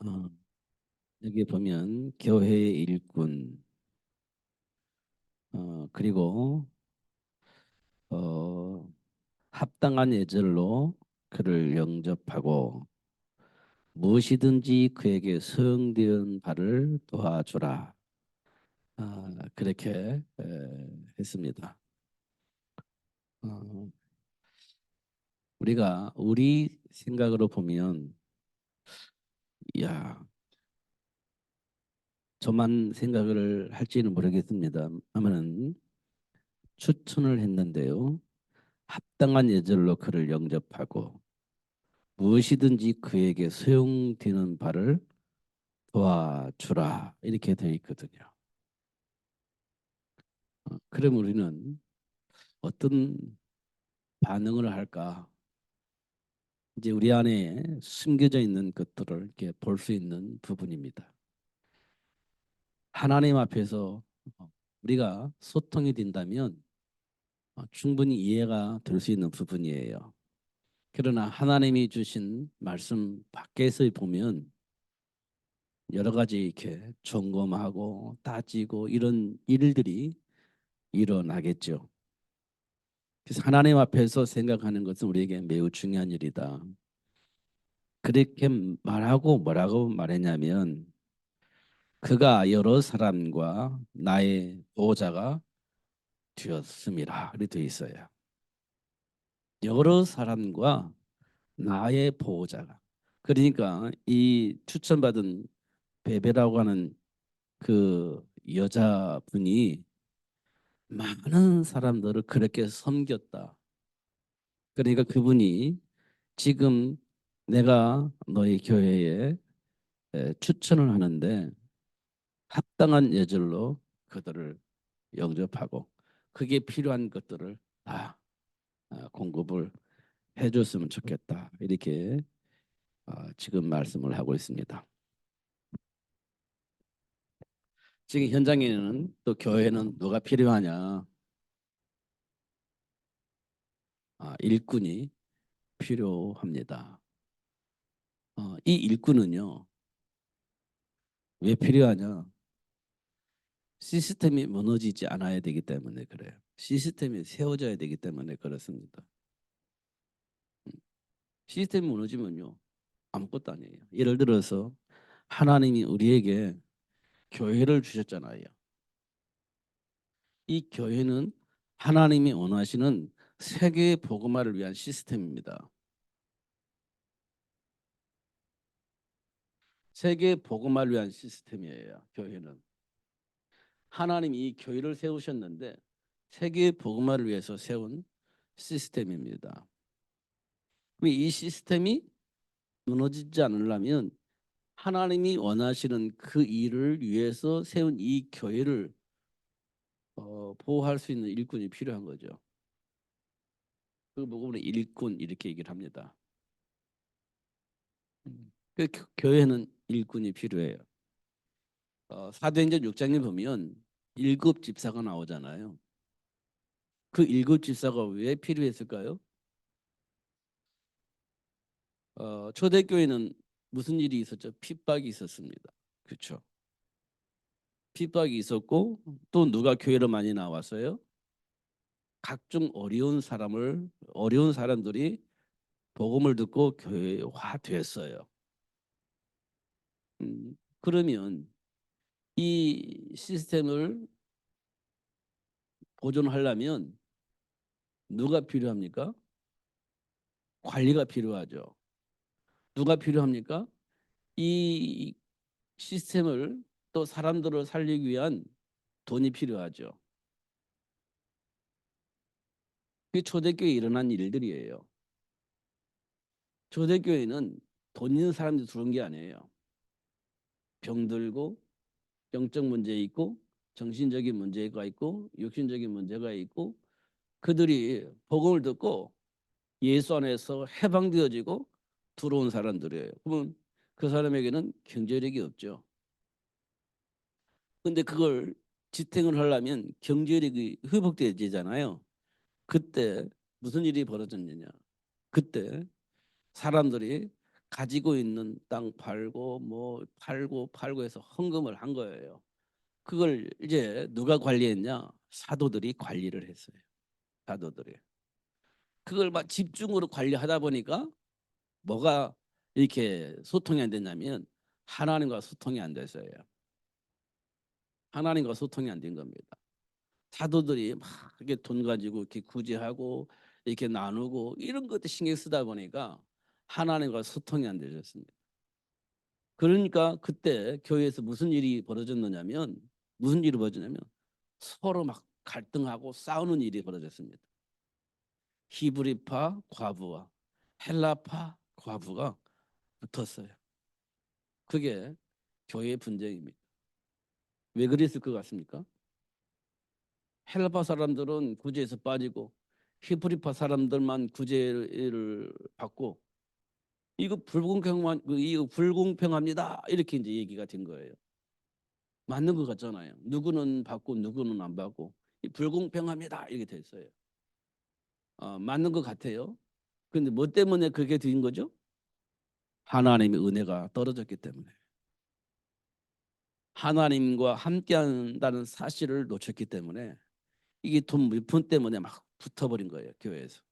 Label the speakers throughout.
Speaker 1: 어, 여기 보면 교회의 일꾼, 그리고 어, 합당한 예절로 그를 영접하고 무엇이든지 그에게 소용되는 바를 도와주라. 그렇게 했습니다. 어, 우리가 우리 생각으로 보면, 야, 저만 생각을 할지는 모르겠습니다. 아마는 추천을 했는데요. 합당한 예절로 그를 영접하고 무엇이든지 그에게 소용되는 바를 도와주라 이렇게 되어 있거든요. 그럼 우리는 어떤 반응을 할까? 이제 우리 안에 숨겨져 있는 것들을 이렇게 볼 수 있는 부분입니다. 하나님 앞에서 우리가 소통이 된다면 충분히 이해가 될 수 있는 부분이에요. 그러나 하나님이 주신 말씀 밖에서 보면 여러 가지 이렇게 점검하고 따지고 이런 일들이 일어나겠죠. 그래서 하나님 앞에서 생각하는 것은 우리에게 매우 중요한 일이다. 그렇게 말하고 뭐라고 말했냐면 그가 여러 사람과 나의 보호자가 되었음이라 이렇게 되어 있어요. 여러 사람과 나의 보호자가. 그러니까 이 추천받은 베베라고 하는 그 여자분이 많은 사람들을 그렇게 섬겼다. 그러니까 그분이 지금 내가 너희 교회에 추천을 하는데 합당한 예절로 그들을 영접하고 그게 필요한 것들을 다 공급을 해줬으면 좋겠다. 이렇게 지금 말씀을 하고 있습니다. 지금 현장에는 또 교회는 누가 필요하냐? 일꾼이 필요합니다. 이 일꾼은요, 왜 필요하냐? 시스템이 무너지지 않아야 되기 때문에 그래요. 시스템이 세워져야 되기 때문에 그렇습니다. 시스템이 무너지면요, 아무것도 아니에요. 예를 들어서 하나님이 우리에게 교회를 주셨잖아요. 이 교회는 하나님이 원하시는 세계 복음화를 위한 시스템입니다. 세계 복음화를 위한 시스템이에요. 교회는. 하나님이 이 교회를 세우셨는데 세계 복음화를 위해서 세운 시스템입니다. 이 시스템이 무너지지 않으려면 하나님이 원하시는 그 일을 위해서 세운 이 교회를 보호할 수 있는 일꾼이 필요한 거죠. 그 부분을 일꾼 이렇게 얘기를 합니다. 그 교회는 일꾼이 필요해요. 사도행전 6장에 보면 일곱 집사가 나오잖아요. 그 일곱 집사가 왜 필요했을까요? 초대교회는 무슨 일이 있었죠? 핍박이 있었습니다. 그렇죠. 핍박이 있었고 또 누가 교회로 많이 나왔어요? 각종 어려운 사람들이 복음을 듣고 교회화 됐어요. 그러면 이 시스템을 보존하려면 누가 필요합니까? 관리가 필요하죠. 누가 필요합니까? 이 시스템을 또 사람들을 살리기 위한 돈이 필요하죠. 그게 초대교회에 일어난 일들이에요. 초대교회는 돈 있는 사람들이 들어온 게 아니에요. 병들고 영적 문제 있고 정신적인 문제가 있고 육신적인 문제가 있고 그들이 복음을 듣고 예수 안에서 해방되어지고 들어온 사람들이에요. 그러면 그 사람에게는 경제력이 없죠. 근데 그걸 지탱을 하려면 경제력이 회복되어지잖아요. 그때 무슨 일이 벌어졌느냐? 그때 사람들이 가지고 있는 땅 팔고 뭐 팔고 해서 헌금을 한 거예요. 그걸 이제 누가 관리했냐? 사도들이 관리를 했어요. 사도들이. 그걸 막 집중으로 관리하다 보니까 뭐가 이렇게 소통이 안 됐냐면 하나님과 소통이 안 됐어요. 하나님과 소통이 안 된 겁니다. 사도들이 막 이렇게 돈 가지고 이렇게 구제하고 이렇게 나누고 이런 것도 신경 쓰다 보니까 하나님과 소통이 안 되셨습니다. 그러니까 그때 교회에서 무슨 일이 벌어졌느냐면 무슨 일이 벌어졌냐면 서로 막 갈등하고 싸우는 일이 벌어졌습니다. 히브리파 과부와 헬라파 과부가 붙었어요. 그게 교회의 분쟁입니다. 왜 그랬을 것 같습니까? 헬라파 사람들은 구제에서 빠지고 히브리파 사람들만 구제를 받고 이거 불공평합니다. 이렇게 이제 얘기가 된 거예요. 맞는 것 같잖아요. 누구는 받고 누구는 안 받고 불공평합니다. 이렇게 됐어요. 맞는 것 같아요. 그런데 뭐 때문에 그렇게 된 거죠? 하나님의 은혜가 떨어졌기 때문에. 하나님과 함께한다는 사실을 놓쳤기 때문에 이게 돈 물품 때문에 막 붙어버린 거예요. 교회에서.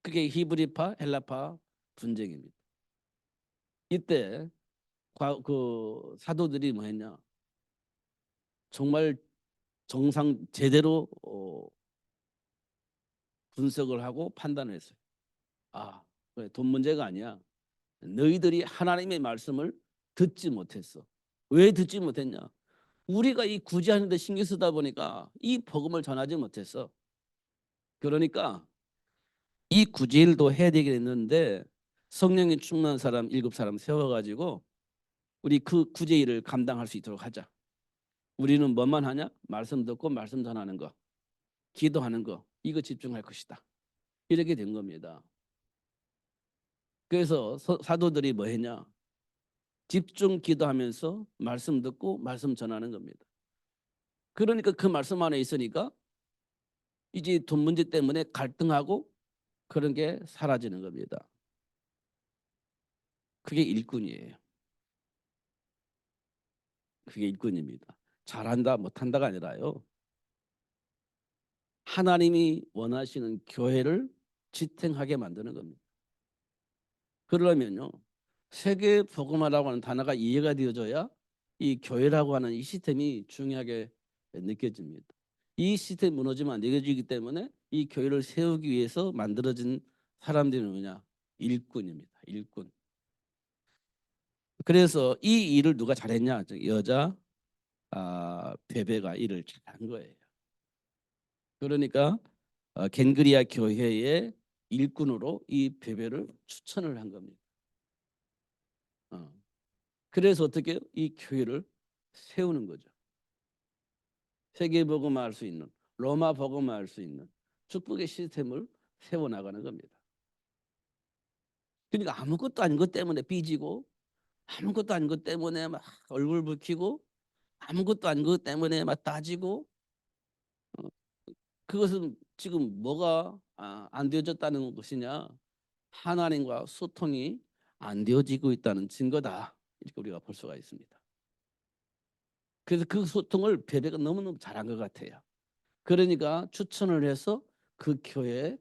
Speaker 1: 그게 히브리파, 헬라파 분쟁입니다. 이때 그 사도들이 뭐 했냐? 정말 정상 제대로 분석을 하고 판단을 했어요. 아, 그래, 돈 문제가 아니야. 너희들이 하나님의 말씀을 듣지 못했어. 왜 듣지 못했냐? 우리가 이 구제하는 데 신경 쓰다 보니까 이 복음을 전하지 못했어. 그러니까 이 구제일도 해야 되겠는데 성령이 충만한 사람 7사람 세워가지고 우리 그 구제일을 감당할 수 있도록 하자. 우리는 뭐만 하냐? 말씀 듣고 말씀 전하는 거, 기도하는 거, 이거 집중할 것이다. 이렇게 된 겁니다. 그래서 사도들이 뭐 했냐? 집중 기도하면서 말씀 듣고 말씀 전하는 겁니다. 그러니까 그 말씀 안에 있으니까 이제 돈 문제 때문에 갈등하고 그런 게 사라지는 겁니다. 그게 일꾼이에요. 그게 일꾼입니다. 잘한다 못한다가 아니라요. 하나님이 원하시는 교회를 지탱하게 만드는 겁니다. 그러려면요. 세계 복음화라고 하는 단어가 이해가 되어져야 이 교회라고 하는 이 시스템이 중요하게 느껴집니다. 이 시스템이 무너지면 안 되기 때문에 이 교회를 세우기 위해서 만들어진 사람들이 누구냐? 일꾼입니다. 일꾼. 그래서 이 일을 누가 잘했냐? 여자 베베가 일을 잘한 거예요. 그러니까 겐그리아 교회의 일꾼으로 이 베베를 추천을 한 겁니다. 어. 그래서 어떻게 이 교회를 세우는 거죠. 세계 복음화할 수 있는 로마 복음화할 수 있는 축복의 시스템을 세워나가는 겁니다. 그러니까 아무것도 아닌 것 때문에 삐지고 아무것도 아닌 것 때문에 막 얼굴 붉히고 아무것도 아닌 것 때문에 막 따지고 그것은 지금 뭐가 안 되어졌다는 것이냐? 하나님과 소통이 안 되어지고 있다는 증거다. 이렇게 우리가 볼 수가 있습니다. 그래서 그 소통을 베베가 너무너무 잘한 것 같아요. 그러니까 추천을 해서 그 교회에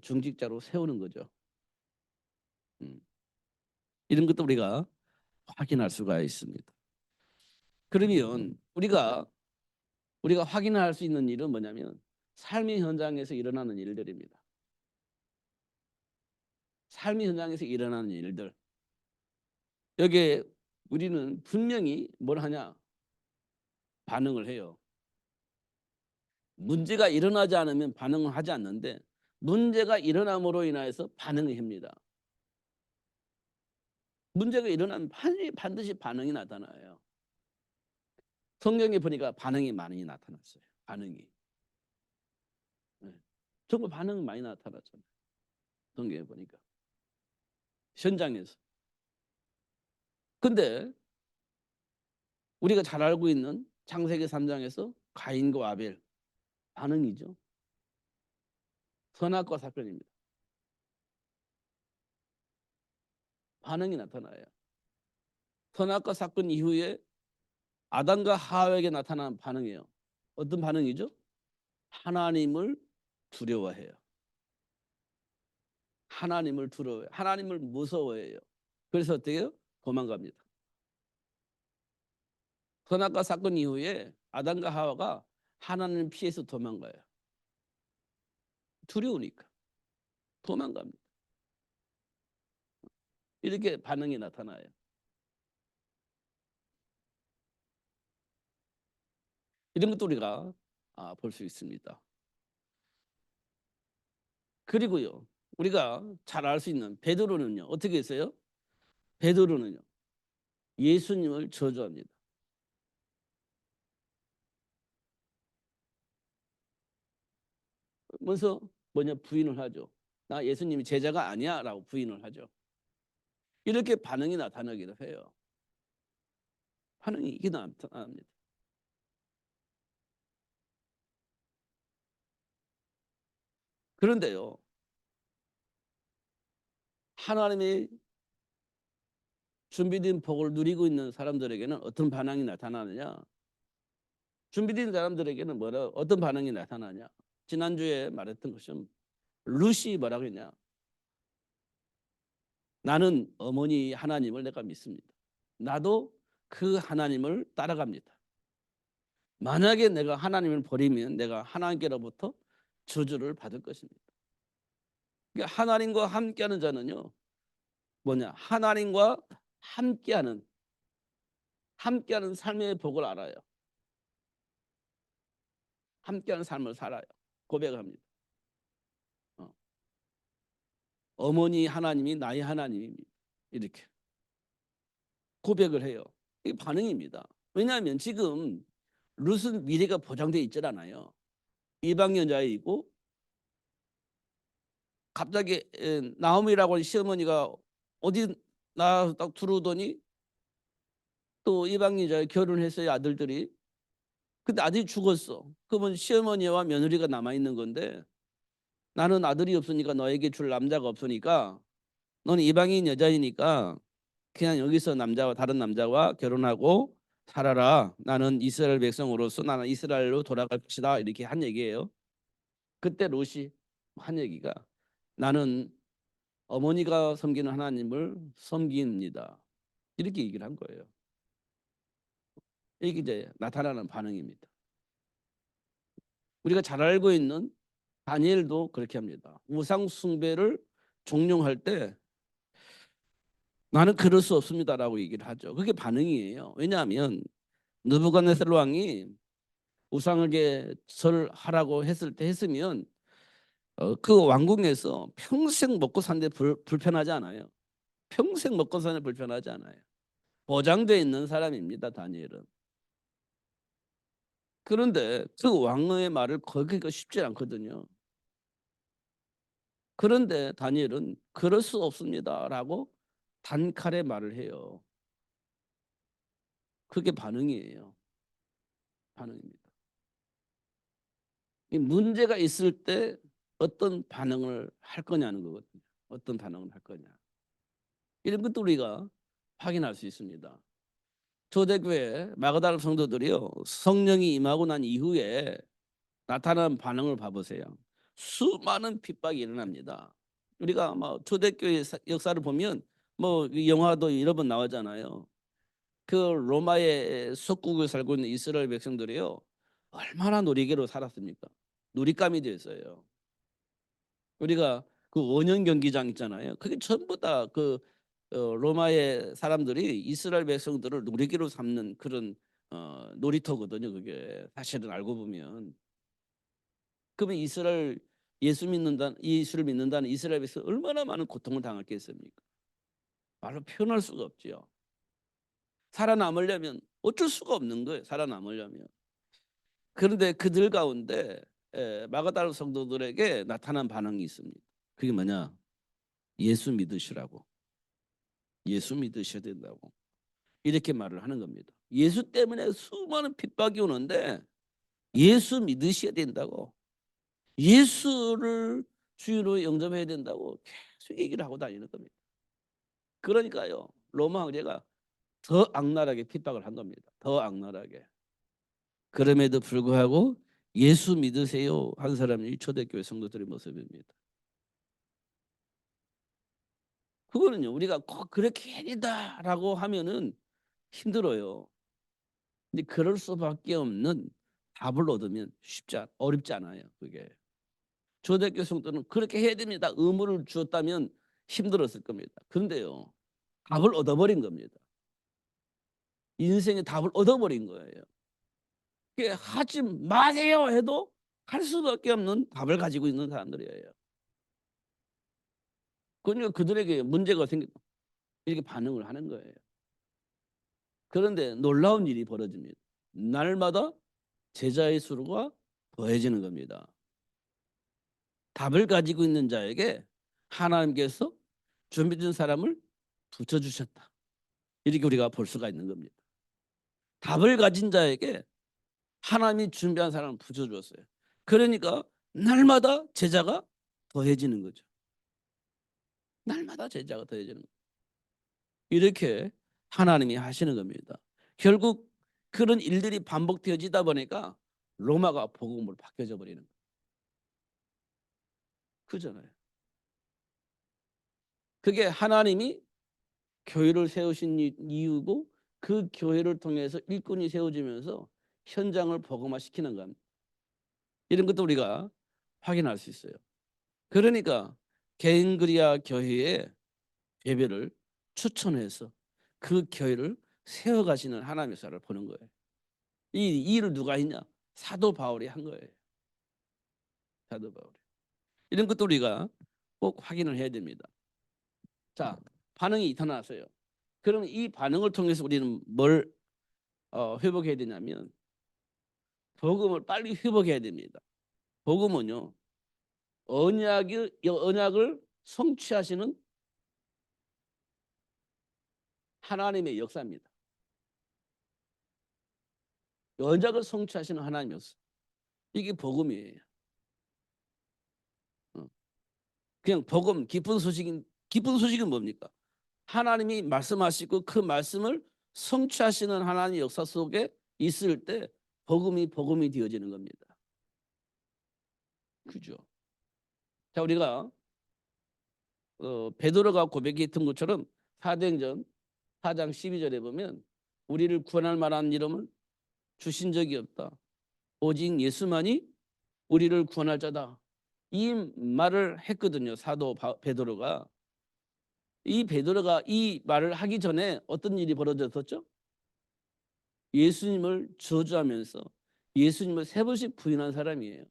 Speaker 1: 중직자로 세우는 거죠. 음. 이런 것도 우리가 확인할 수가 있습니다. 그러면 우리가 확인할 수 있는 일은 뭐냐면 삶의 현장에서 일어나는 일들입니다. 삶의 현장에서 일어나는 일들. 여기에 우리는 분명히 뭘 하냐? 반응을 해요. 문제가 일어나지 않으면 반응을 하지 않는데 문제가 일어남으로 인해서 반응을 합니다. 문제가 일어나면 반드시 반응이 나타나요. 성경에 보니까 반응이 많이 나타났어요. 반응이. 네. 정말 반응이 많이 나타났잖아요. 성경에 보니까. 현장에서. 근데 우리가 잘 알고 있는 창세기 3장에서 가인과 아벨 반응이죠. 선악과 사건입니다. 반응이 나타나요. 선악과 사건 이후에 아담과 하와에게 나타난 반응이에요. 어떤 반응이죠? 하나님을 두려워해요. 하나님을 두려워해요. 하나님을 무서워해요. 그래서 어떻게 해요? 도망갑니다. 선악과 사건 이후에 아담과 하와가 하나님을 피해서 도망가요. 두려우니까 도망갑니다. 이렇게 반응이 나타나요. 이런 것도 우리가 볼 수 있습니다. 그리고요, 우리가 잘 알 수 있는 베드로는요, 어떻게 했어요? 베드로는요, 예수님을 저주합니다. 먼저 뭐냐 부인을 하죠. 나 예수님이 제자가 아니야라고 부인을 하죠. 이렇게 반응이 나타나기도 해요. 반응이 이게 나타납니다. 그런데요, 하나님이 준비된 복을 누리고 있는 사람들에게는 어떤 반응이 나타나느냐? 준비된 사람들에게는 어떤 반응이 나타나냐? 지난주에 말했던 것은 루시 뭐라고 했냐? 나는 어머니 하나님을 내가 믿습니다. 나도 그 하나님을 따라갑니다. 만약에 내가 하나님을 버리면 내가 하나님께로부터 저주를 받을 것입니다. 그러니까 하나님과 함께하는 자는요, 뭐냐? 하나님과 함께하는 삶의 복을 알아요. 함께하는 삶을 살아요. 고백합니다. 어머니 하나님이 나의 하나님입니다. 이렇게 고백을 해요. 이게 반응입니다. 왜냐하면 지금 룻은 미래가 보장되어 있질 않아요. 이방 여자이고 갑자기 나오미라고 하는 시어머니가 어디 나 딱 들어오더니 또 이방 여자에 결혼했어요, 아들들이. 근데 아들이 죽었어. 그러면 시어머니와 며느리가 남아있는 건데 나는 아들이 없으니까 너에게 줄 남자가 없으니까 너는 이방인 여자이니까 그냥 여기서 다른 남자와 결혼하고 살아라. 나는 이스라엘 백성으로서 나는 이스라엘로 돌아갈 것이다. 이렇게 한 얘기예요. 그때 롯이 한 얘기가 나는 어머니가 섬기는 하나님을 섬깁니다. 이렇게 얘기를 한 거예요. 이게 이제 나타나는 반응입니다. 우리가 잘 알고 있는 다니엘도 그렇게 합니다. 우상 숭배를 종용할 때 나는 그럴 수 없습니다라고 얘기를 하죠. 그게 반응이에요. 왜냐하면 느부갓네살 왕이 우상에게 절하라고 했으면 그 왕궁에서 평생 먹고 사는데 불편하지 않아요. 평생 먹고 사는데 불편하지 않아요. 보장돼 있는 사람입니다, 다니엘은. 그런데 그 왕의 말을 거기가 쉽지 않거든요. 그런데 다니엘은 그럴 수 없습니다라고 단칼에 말을 해요. 그게 반응이에요. 반응입니다. 이 문제가 있을 때 어떤 반응을 할 거냐는 거거든요. 어떤 반응을 할 거냐. 이런 것도 우리가 확인할 수 있습니다. 초대교회 마가다라 성도들이요, 성령이 임하고 난 이후에 나타난 반응을 봐보세요. 수많은 핍박이 일어납니다. 우리가 초대교회 역사를 보면 영화도 여러 번 나오잖아요. 그 로마의 속국에 살고 있는 이스라엘 백성들이요, 얼마나 놀이개로 살았습니까? 놀잇감이 됐어요. 우리가 그 원형 경기장 있잖아요. 그게 전부 다 로마의 사람들이 이스라엘 백성들을 놀이개로 삼는 그런 놀이터거든요. 그게 사실은 알고 보면. 그러면 예수를 믿는다는 이스라엘 백성 얼마나 많은 고통을 당했겠습니까? 말로 표현할 수가 없지요. 살아남으려면 어쩔 수가 없는 거예요. 살아남으려면. 그런데 그들 가운데 마가다라 성도들에게 나타난 반응이 있습니다. 그게 뭐냐? 예수 믿으시라고. 예수 믿으셔야 된다고. 이렇게 말을 하는 겁니다. 예수 때문에 수많은 핍박이 오는데 예수 믿으셔야 된다고. 예수를 주인으로 영접해야 된다고 계속 얘기를 하고 다니는 겁니다. 그러니까요. 로마 황제가 더 악랄하게 핍박을 한 겁니다. 더 악랄하게. 그럼에도 불구하고 예수 믿으세요 한 사람이 초대교회 성도들의 모습입니다. 그거는요, 우리가 꼭 그렇게 해야 된다라고 하면은 힘들어요. 근데 그럴 수밖에 없는 답을 얻으면 어렵지 않아요. 그게 초대교회 성도는 그렇게 해야 됩니다. 의무를 주었다면 힘들었을 겁니다. 그런데요, 답을 얻어버린 겁니다. 인생의 답을 얻어버린 거예요. 그게 하지 마세요 해도 할 수밖에 없는 답을 가지고 있는 사람들이에요. 그러니까 그들에게 문제가 생겨 이렇게 반응을 하는 거예요. 그런데 놀라운 일이 벌어집니다. 날마다 제자의 수가 더해지는 겁니다. 답을 가지고 있는 자에게 하나님께서 준비된 사람을 붙여주셨다. 이렇게 우리가 볼 수가 있는 겁니다. 답을 가진 자에게 하나님이 준비한 사람을 붙여주었어요. 그러니까 날마다 제자가 더해지는 거죠. 날마다 제자가 더해지는 거예요. 이렇게 하나님이 하시는 겁니다. 결국 그런 일들이 반복되어지다 보니까 로마가 복음으로 바뀌어져 버리는 거예요. 그잖아요. 그게 하나님이 교회를 세우신 이유고 그 교회를 통해서 일꾼이 세워지면서 현장을 복음화시키는 겁니다. 이런 것도 우리가 확인할 수 있어요. 그러니까 개인그리아 교회의 예배를 추천해서 그 교회를 세워가시는 하나님의 사를 보는 거예요. 이 일을 누가 했냐? 사도 바울이 한 거예요. 사도 바울이. 이런 것도 우리가 꼭 확인을 해야 됩니다. 자, 반응이 나타났어요. 그럼 이 반응을 통해서 우리는 뭘 회복해야 되냐면 복음을 빨리 회복해야 됩니다. 복음은요, 언약을 성취하시는 하나님의 역사입니다. 언약을 성취하시는 하나님의 역사. 이게 복음이에요. 그냥 복음, 기쁜 소식은 뭡니까? 하나님이 말씀하시고 그 말씀을 성취하시는 하나님의 역사 속에 있을 때 복음이 되어지는 겁니다. 그죠? 자, 우리가 베드로가 고백했던 것처럼 사도행전 4장 12절에 보면 우리를 구원할 만한 이름을 주신 적이 없다. 오직 예수만이 우리를 구원할 자다. 이 말을 했거든요. 사도 베드로가. 이 베드로가 이 말을 하기 전에 어떤 일이 벌어졌었죠? 예수님을 저주하면서 예수님을 3번씩 부인한 사람이에요.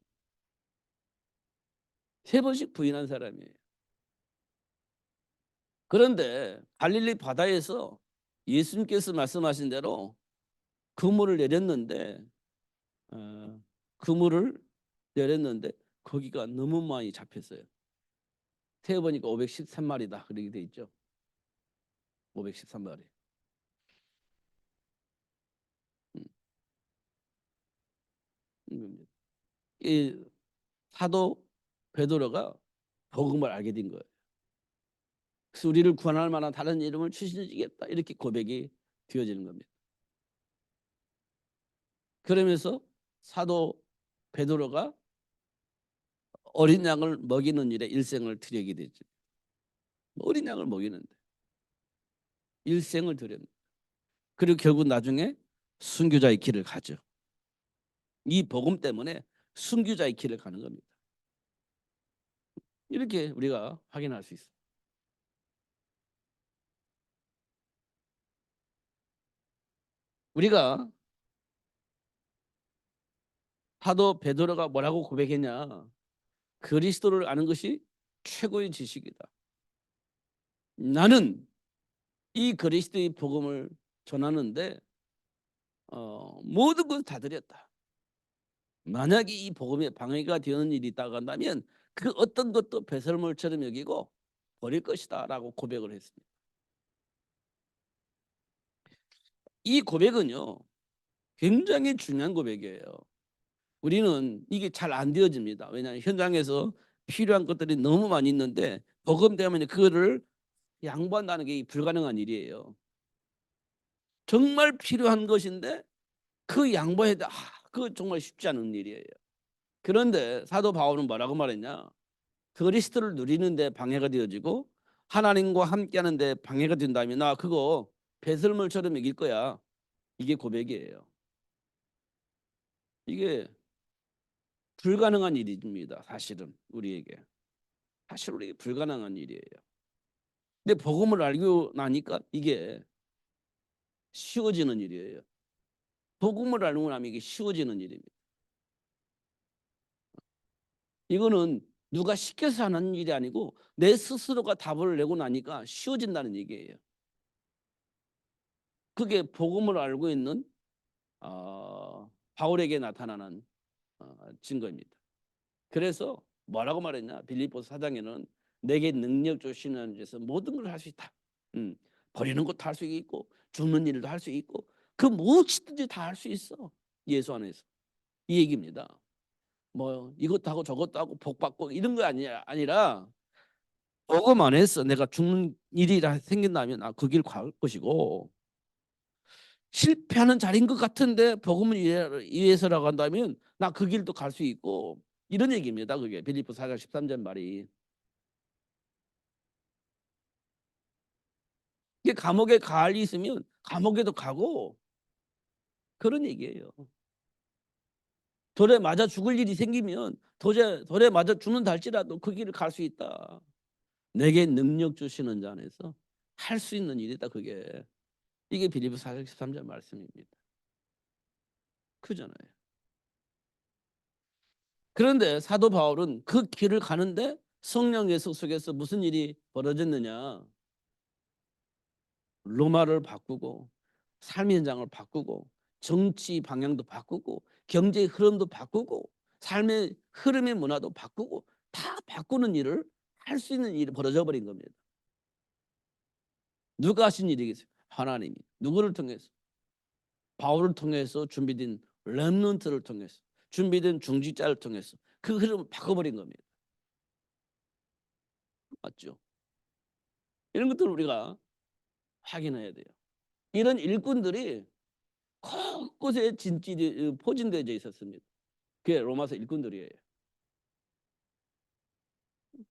Speaker 1: 3번씩 부인한 사람이에요. 그런데 갈릴리 바다에서 예수님께서 말씀하신 대로 그물을 내렸는데 그물을 내렸는데 거기가 너무 많이 잡혔어요. 세어보니까 513마리다 그렇게 돼 있죠. 513마리. 이 사도 베드로가 복음을 알게 된 거예요. 그래서 우리를 구원할 만한 다른 이름을 주시겠다 이렇게 고백이 되어지는 겁니다. 그러면서 사도 베드로가 어린 양을 먹이는 일에 일생을 드리게 되죠. 어린 양을 먹이는데 일생을 드렸는데 그리고 결국 나중에 순교자의 길을 가죠. 이 복음 때문에 순교자의 길을 가는 겁니다. 이렇게 우리가 확인할 수 있어요. 우리가 사도 베드로가 뭐라고 고백했냐? 그리스도를 아는 것이 최고의 지식이다. 나는 이 그리스도의 복음을 전하는데 모든 것을 다 드렸다. 만약에 이 복음에 방해가 되는 일이 있다고 한다면 그 어떤 것도 배설물처럼 여기고 버릴 것이다라고 고백을 했습니다. 이 고백은요 굉장히 중요한 고백이에요. 우리는 이게 잘 안 되어집니다. 왜냐하면 현장에서 필요한 것들이 너무 많이 있는데 복음 때문에 그거를 양보한다는 게 불가능한 일이에요. 정말 필요한 것인데 그 양보해도 그거 정말 쉽지 않은 일이에요. 그런데 사도 바울은 뭐라고 말했냐? 그리스도를 누리는데 방해가 되어지고 하나님과 함께하는데 방해가 된다면 나 그거 배설물처럼 이길 거야. 이게 고백이에요. 이게 불가능한 일입니다. 사실은 우리에게. 사실 우리에게 불가능한 일이에요. 근데 복음을 알고 나니까 이게 쉬워지는 일이에요. 복음을 알고 나면 이게 쉬워지는 일입니다. 이거는 누가 시켜서 하는 일이 아니고 내 스스로가 답을 내고 나니까 쉬워진다는 얘기예요. 그게 복음을 알고 있는 바울에게 나타나는 증거입니다. 그래서 뭐라고 말했냐? 빌립보서 4장에는 내게 능력 주시는 데서 모든 걸 할 수 있다. 버리는 것도 할 수 있고 죽는 일도 할 수 있고 그 무엇이든지 다 할 수 있어. 예수 안에서. 이 얘기입니다. 뭐 이것도 하고 저것도 하고 복 받고 이런 거 아니라 복음 안에서 내가 죽는 일이 생긴다면 그 길 갈 것이고 실패하는 자리인 것 같은데 복음을 위해서라고 한다면 나 그 길도 갈 수 있고 이런 얘기입니다. 그게 빌립보 4장 13절 말이. 이게 감옥에 갈 일이 있으면 감옥에도 가고 그런 얘기예요. 돌에 맞아 죽을 일이 생기면 돌에 맞아 죽는다 할지라도 그 길을 갈 수 있다. 내게 능력 주시는 자 안에서 할 수 있는 일이다. 그게 이게 빌립보 4장 13절 말씀입니다. 크잖아요. 그런데 사도 바울은 그 길을 가는데 성령 예수 속에서 무슨 일이 벌어졌느냐? 로마를 바꾸고 삶의 현장을 바꾸고 정치 방향도 바꾸고 경제의 흐름도 바꾸고 삶의 흐름의 문화도 바꾸고 다 바꾸는 일을 할 수 있는 일이 벌어져 버린 겁니다. 누가 하신 일이겠어요? 하나님이. 누구를 통해서? 바울을 통해서 준비된 렘넌트를 통해서 준비된 중직자를 통해서 그 흐름을 바꿔버린 겁니다. 맞죠? 이런 것들을 우리가 확인해야 돼요. 이런 일꾼들이 곳곳에 진실이 포진되어 있었습니다. 그게 로마서 일꾼들이에요.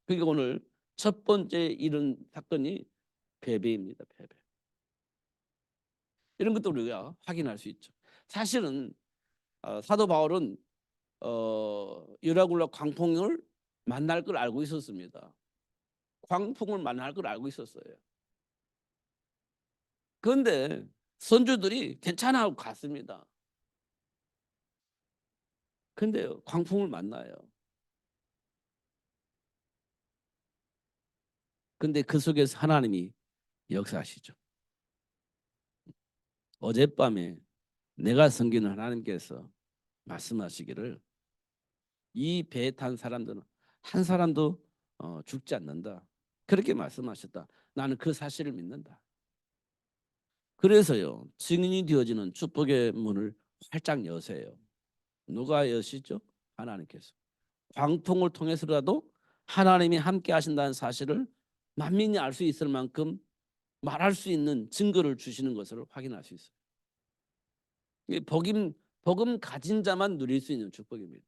Speaker 1: 그러니까 오늘 첫 번째 이런 사건이 패배입니다. 패배. 이런 것도 우리가 확인할 수 있죠. 사실은 사도 바울은 유라굴라 광풍을 만날 걸 알고 있었습니다. 광풍을 만날 걸 알고 있었어요. 그런데 선주들이 괜찮아 하고 갔습니다. 근데 광풍을 만나요. 근데 그 속에서 하나님이 역사하시죠. 어젯밤에 내가 섬기는 하나님께서 말씀하시기를 이 배에 탄 사람들은 한 사람도 죽지 않는다. 그렇게 말씀하셨다. 나는 그 사실을 믿는다. 그래서요. 증인이 되어지는 축복의 문을 활짝 여세요. 누가 여시죠? 하나님께서. 광풍을 통해서라도 하나님이 함께 하신다는 사실을 만민이 알 수 있을 만큼 말할 수 있는 증거를 주시는 것을 확인할 수 있어요. 복음 가진 자만 누릴 수 있는 축복입니다.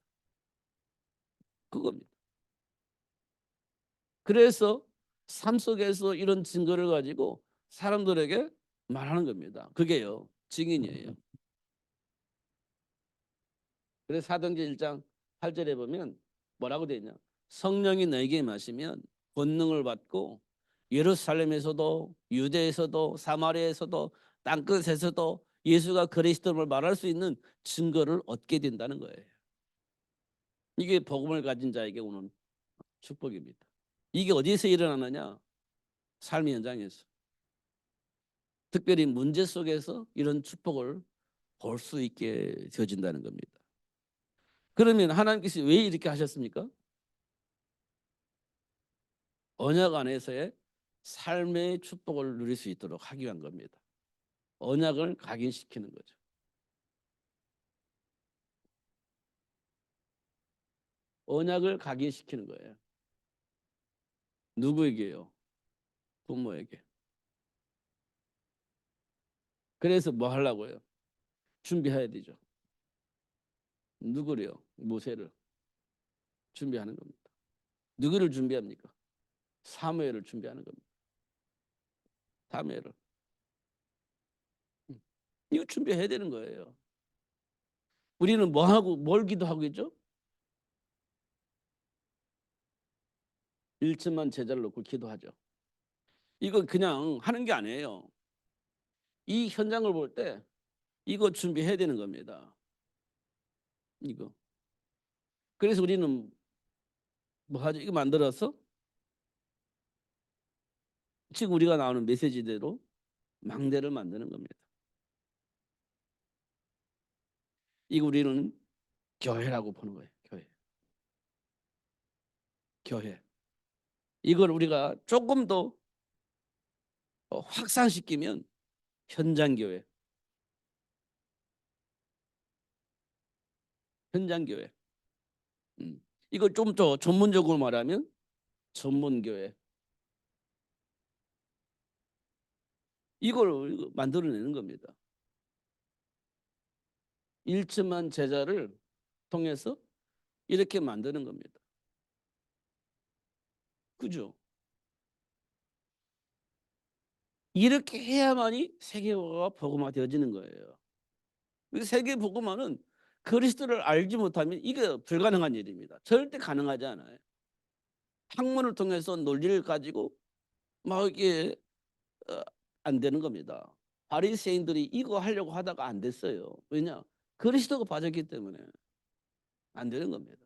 Speaker 1: 그겁니다. 그래서 삶 속에서 이런 증거를 가지고 사람들에게 말하는 겁니다. 그게요. 증인이에요. 그래서 사도행전 1장 8절에 보면 뭐라고 되어 있냐? 성령이 너에게 임하시면 권능을 받고 예루살렘에서도 유대에서도 사마리아에서도 땅끝에서도 예수가 그리스도를 말할 수 있는 증거를 얻게 된다는 거예요. 이게 복음을 가진 자에게 오는 축복입니다. 이게 어디서 일어나느냐? 삶의 현장에서. 특별히 문제 속에서 이런 축복을 볼 수 있게 되어진다는 겁니다. 그러면 하나님께서 왜 이렇게 하셨습니까? 언약 안에서의 삶의 축복을 누릴 수 있도록 하기 위한 겁니다. 언약을 각인시키는 거죠. 언약을 각인시키는 거예요. 누구에게요? 부모에게. 그래서 뭐 하려고요? 준비해야 되죠. 누구를요? 모세를 준비하는 겁니다. 누구를 준비합니까? 사무엘을 준비하는 겁니다. 사무엘을. 이거 준비해야 되는 거예요. 우리는 뭐 하고 뭘 기도하고 있죠? 1천만 제자를 놓고 기도하죠. 이거 그냥 하는 게 아니에요. 이 현장을 볼 때 이거 준비해야 되는 겁니다. 이거. 그래서 우리는 뭐 하죠? 이거 만들어서 지금 우리가 나오는 메시지대로 망대를 만드는 겁니다. 이거 우리는 교회라고 보는 거예요. 교회. 교회. 이걸 우리가 조금 더 확산시키면 현장교회. 현장교회. 이걸 좀 더 전문적으로 말하면 전문교회. 이걸 만들어내는 겁니다. 1천만 제자를 통해서 이렇게 만드는 겁니다. 그죠? 이렇게 해야만이 세계화가 복음화되어지는 거예요. 세계 복음화는 그리스도를 알지 못하면 이게 불가능한 일입니다. 절대 가능하지 않아요. 학문을 통해서 논리를 가지고 막 이게 어, 안 되는 겁니다. 바리새인들이 이거 하려고 하다가 안 됐어요. 왜냐? 그리스도가 빠졌기 때문에 안 되는 겁니다.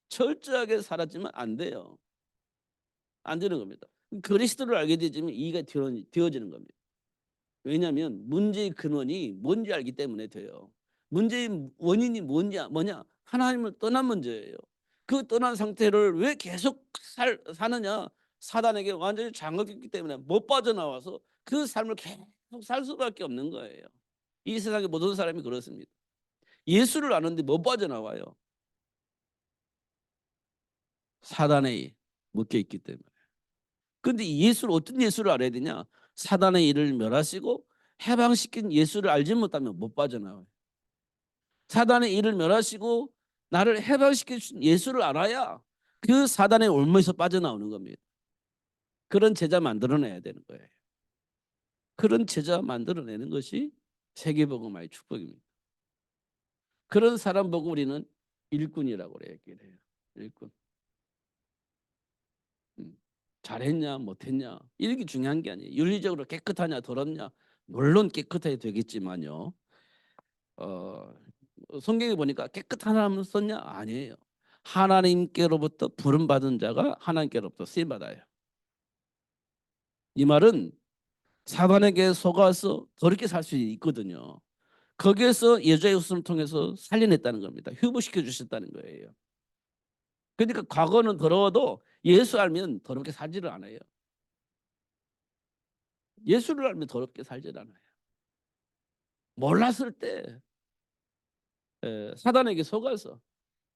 Speaker 1: 철저하게 살았지만 안 돼요. 안 되는 겁니다. 그리스도를 알게 되지만 이해가 되어지는 겁니다. 왜냐하면 문제의 근원이 뭔지 알기 때문에 돼요. 문제의 원인이 뭐냐? 하나님을 떠난 문제예요. 그 떠난 상태를 왜 계속 사느냐? 사단에게 완전히 장악했기 때문에 못 빠져나와서 그 삶을 계속 살 수밖에 없는 거예요. 이 세상의 모든 사람이 그렇습니다. 예수를 아는데 못 빠져나와요. 사단에 묶여 있기 때문에. 근데 예수를 어떤 예수를 알아야 되냐? 사단의 일을 멸하시고 해방시킨 예수를 알지 못하면 못 빠져나와요. 사단의 일을 멸하시고 나를 해방시킨 예수를 알아야 그 사단의 올무에서 빠져나오는 겁니다. 그런 제자 만들어내야 되는 거예요. 그런 제자 만들어내는 것이 세계복음화의 축복입니다. 그런 사람 보고 우리는 일꾼이라고 얘기를 해요. 일꾼. 잘했냐 못했냐 이게 중요한 게 아니에요. 윤리적으로 깨끗하냐 더럽냐 물론 깨끗해야 되겠지만요. 성경에 보니까 깨끗한 사람을 썼냐 아니에요. 하나님께로부터 부름받은 자가 하나님께로부터 쓰임받아요. 이 말은 사단에게 속아서 더럽게 살 수 있거든요. 거기에서 여자의 웃음을 통해서 살려냈다는 겁니다. 회복시켜 주셨다는 거예요. 그러니까 과거는 더러워도 예수 알면 더럽게 살지를 않아요. 예수를 알면 더럽게 살지를 않아요. 몰랐을 때 사단에게 속아서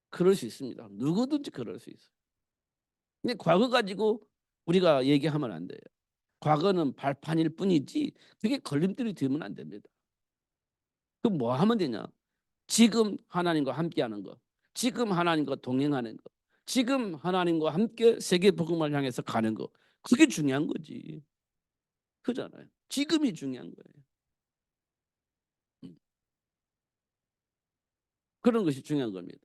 Speaker 1: 그럴 수 있습니다. 누구든지 그럴 수 있어요. 근데 과거 가지고 우리가 얘기하면 안 돼요. 과거는 발판일 뿐이지 그게 걸림돌이 되면 안 됩니다. 그럼 뭐 하면 되냐? 지금 하나님과 함께하는 것, 지금 하나님과 동행하는 것, 지금 하나님과 함께 세계 복음을 향해서 가는 것, 그게 중요한 거지. 그잖아요. 지금이 중요한 거예요. 그런 것이 중요한 겁니다.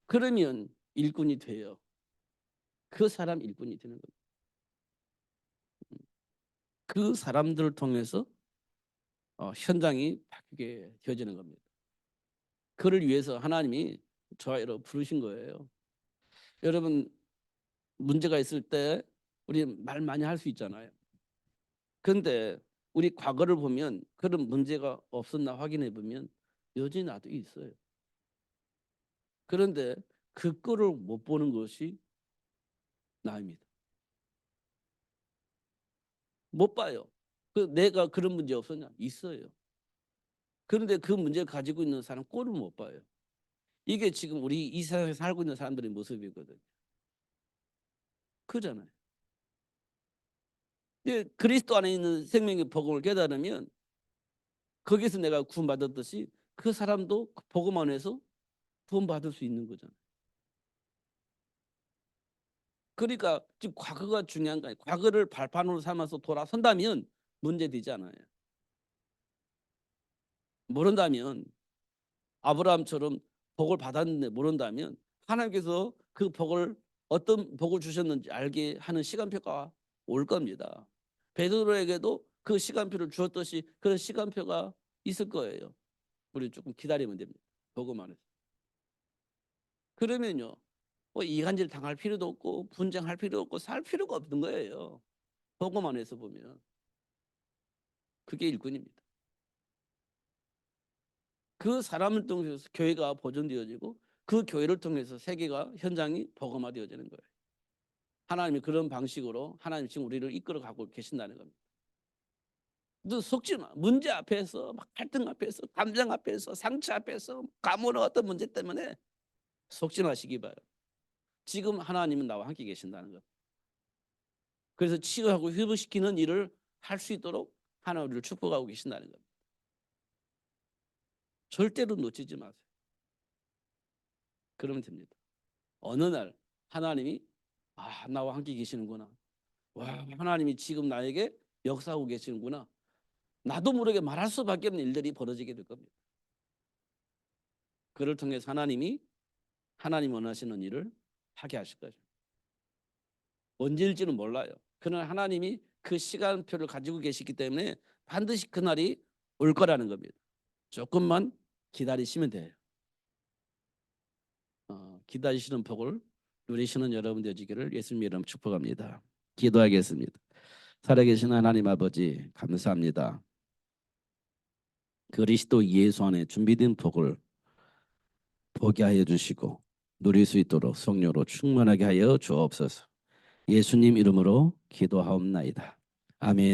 Speaker 1: 그러면 일꾼이 돼요. 그 사람 일꾼이 되는 겁니다. 그 사람들을 통해서 현장이 바뀌게 되어지는 겁니다. 그를 위해서 하나님이 저와 여러분 부르신 거예요. 여러분 문제가 있을 때 우리 말 많이 할 수 있잖아요. 그런데 우리 과거를 보면 그런 문제가 없었나 확인해 보면 여전히 아직 있어요. 그런데 그 꼴을 못 보는 것이 나입니다. 못 봐요. 내가 그런 문제 없었냐? 있어요. 그런데 그 문제를 가지고 있는 사람 꼴을 못 봐요. 이게 지금 우리 이 세상에 살고 있는 사람들의 모습이거든요. 그잖아요. 그리스도 안에 있는 생명의 복음을 깨달으면 거기서 내가 구원받았듯이 그 사람도 그 복음 안에서 구원받을 수 있는 거잖아요. 그러니까 지금 과거가 중요한 거예요. 과거를 발판으로 삼아서 돌아선다면 문제되지 않아요. 모른다면 아브라함처럼 복을 받았는데 모른다면 하나님께서 그 복을 어떤 복을 주셨는지 알게 하는 시간표가 올 겁니다. 베드로에게도 그 시간표를 주었듯이 그런 시간표가 있을 거예요. 우리 조금 기다리면 됩니다. 복음 안에서. 그러면요. 뭐 이간질 당할 필요도 없고 분쟁할 필요 없고 살 필요가 없는 거예요. 복음 안에서 보면. 그게 일꾼입니다. 그 사람을 통해서 교회가 보존되어지고 그 교회를 통해서 세계가 현장이 복음화되어지는 거예요. 하나님이 그런 방식으로 하나님 지금 우리를 이끌어가고 계신다는 겁니다. 너 속지 마. 문제 앞에서 막 갈등 앞에서 감정 앞에서 상처 앞에서 가문의 어떤 문제 때문에 속지 마시기 바라요. 지금 하나님은 나와 함께 계신다는 것. 그래서 치유하고 회복시키는 일을 할 수 있도록 하나님 우리를 축복하고 계신다는 겁니다. 절대로 놓치지 마세요. 그러면 됩니다. 어느 날 하나님이 나와 함께 계시는구나. 와, 하나님이 지금 나에게 역사하고 계시는구나. 나도 모르게 말할 수밖에 없는 일들이 벌어지게 될 겁니다. 그를 통해서 하나님 원하시는 일을 하게 하실 거죠. 언제일지는 몰라요. 그러나 하나님이 그 시간표를 가지고 계시기 때문에 반드시 그날이 올 거라는 겁니다. 조금만 기다리시면 돼요. 기다리시는 복을 누리시는 여러분 되시기를 예수님 이름 축복합니다. 기도하겠습니다. 살아계신 하나님 아버지 감사합니다. 그리스도 예수 안에 준비된 복을 보게 하여 주시고 누릴 수 있도록 성령으로 충만하게 하여 주옵소서. 예수님 이름으로 기도하옵나이다. 아멘.